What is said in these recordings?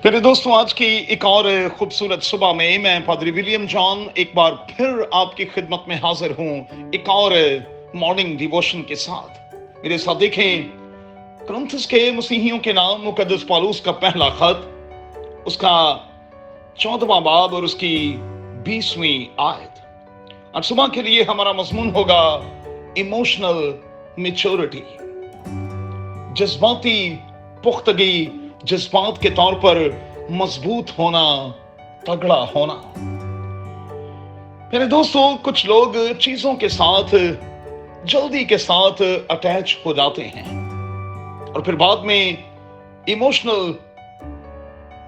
मेरे दोस्तों, आज की एक और खूबसूरत सुबह में मैं पादरी विलियम जॉन एक बार फिर आपकी खिदमत में हाजिर हूं, एक और मॉर्निंग डिवोशन के साथ। मेरे साथ देखें कुरिन्थियों के मसीहियों के नाम मुकद्दस पौलुस का पहला खत, उसका 14वां बाब और उसकी 20वीं आयत। आज सुबह के लिए हमारा मजमून होगा इमोशनल मैच्योरिटी, जज्बाती पुख्तगी, जज्बात के तौर पर मजबूत होना, तगड़ा होना। मेरे दोस्तों, कुछ लोग चीजों के साथ जल्दी के साथ अटैच हो जाते हैं और फिर बाद में इमोशनल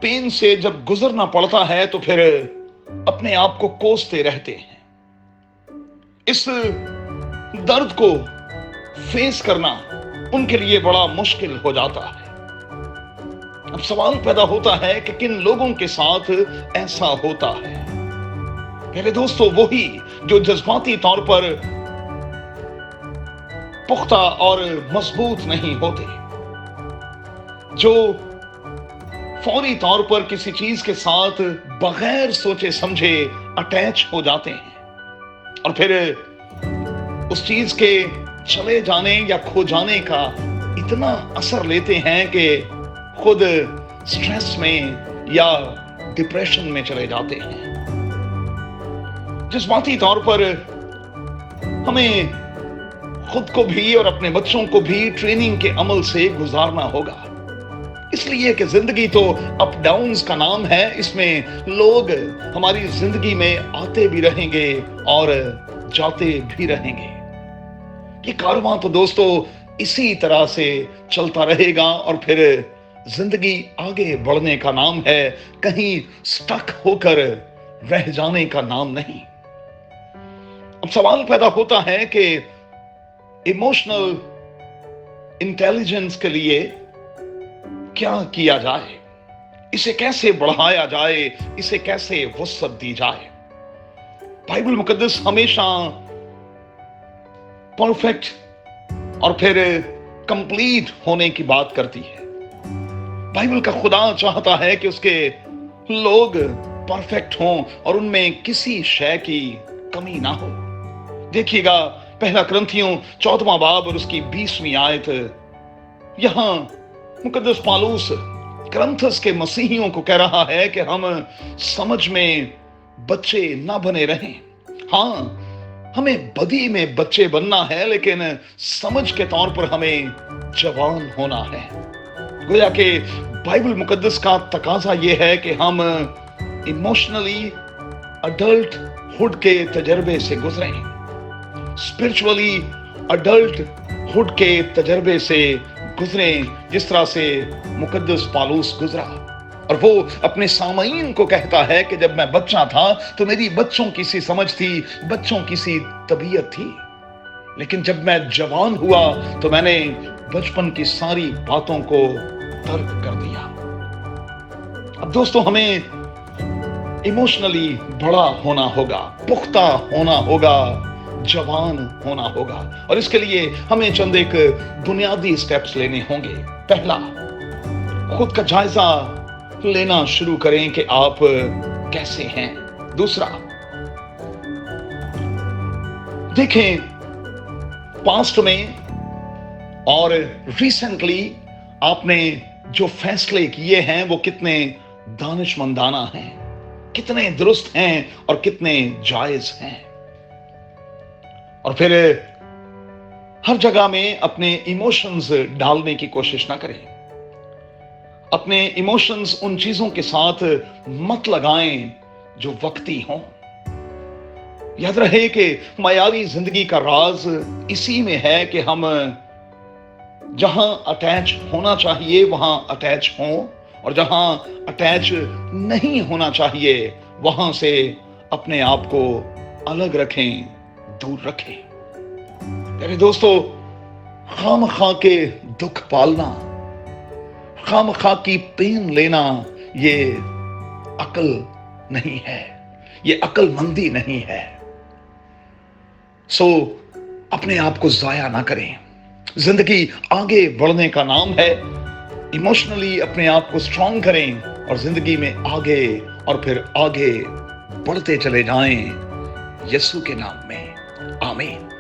पेन से जब गुजरना पड़ता है तो फिर अपने आप को कोसते रहते हैं। इस दर्द को फेस करना उनके लिए बड़ा मुश्किल हो जाता है। अब सवाल पैदा होता है कि किन लोगों के साथ ऐसा होता है। मेरे दोस्तों, वही जो जज्बाती तौर पर पुख्ता और मजबूत नहीं होते, जो फौरी तौर पर किसी चीज के साथ बगैर सोचे समझे अटैच हो जाते हैं और फिर उस चीज के चले जाने या खो जाने का इतना असर लेते हैं कि खुद स्ट्रेस में या डिप्रेशन में चले जाते हैं। जज्बाती तौर पर हमें खुद को भी और अपने बच्चों को भी ट्रेनिंग के अमल से गुजारना होगा, इसलिए कि जिंदगी तो अप डाउन्स का नाम है। इसमें लोग हमारी जिंदगी में आते भी रहेंगे और जाते भी रहेंगे। ये कारवां तो दोस्तों इसी तरह से चलता रहेगा और फिर जिंदगी आगे बढ़ने का नाम है, कहीं स्टक होकर रह जाने का नाम नहीं। अब सवाल पैदा होता है कि इमोशनल इंटेलिजेंस के लिए क्या किया जाए, इसे कैसे बढ़ाया जाए, इसे कैसे वसअत दी जाए। बाइबल मुकद्दस हमेशा परफेक्ट और फिर कंप्लीट होने की बात करती है। बाइबल का खुदा चाहता है कि उसके लोग परफेक्ट हों और उनमें किसी शय की कमी ना हो। देखिएगा पहला कुरिन्थियों 14वां बाब और उसकी 20वीं आयत। यहां मुकद्दस पौलुस कुरिन्थियों के मसीहियों को कह रहा है कि हम समझ में बच्चे ना बने रहें। हां, हमें बदी में बच्चे बनना है, लेकिन समझ के तौर पर हमें जवान होना है। गोया कि बाइबल मुकद्दस का तकाजा यह है कि हम इमोशनली अडल्ट हुड के तजर्बे से गुजरें, स्पिरिचुअली अडल्ट हुड के तजर्बे से गुजरें, जिस तरह से मुकद्दस पौलुस गुजरा। और वो अपने सामईन को कहता है कि जब मैं बच्चा था तो मेरी बच्चों की सी समझ थी, बच्चों की सी तबीयत थी, लेकिन जब मैं जवान हुआ तो मैंने बचपन की सारी बातों को तर्क कर दिया। अब दोस्तों, हमें इमोशनली बड़ा होना होगा, पुख्ता होना होगा, जवान होना होगा और इसके लिए हमें चंद एक बुनियादी स्टेप्स लेने होंगे। पहला, खुद का जायजा लेना शुरू करें कि आप कैसे हैं। दूसरा, देखें पास्ट में और रिसेंटली आपने जो फैसले किए हैं वो कितने दानिशमंदाना हैं, कितने दुरुस्त हैं और कितने जायज हैं। और फिर हर जगह में अपने इमोशंस डालने की कोशिश ना करें। अपने इमोशंस उन चीजों के साथ मत लगाएं जो वक्ती हों। याद रहे कि मयारी जिंदगी का राज इसी में है कि हम जहां अटैच होना चाहिए वहां अटैच हों और जहां अटैच नहीं होना चाहिए वहां से अपने आप को अलग रखें, दूर रखें। मेरे दोस्तों, खामखा के दुख पालना, खामखा की पेन लेना, ये अकल नहीं है, ये अकलमंदी नहीं है। सो अपने आप को जाया ना करें। जिंदगी आगे बढ़ने का नाम है। इमोशनली अपने आप को स्ट्रांग करें اور زندگی میں آگے اور پھر آگے بڑھتے چلے جائیں، یسوع کے نام میں آمین۔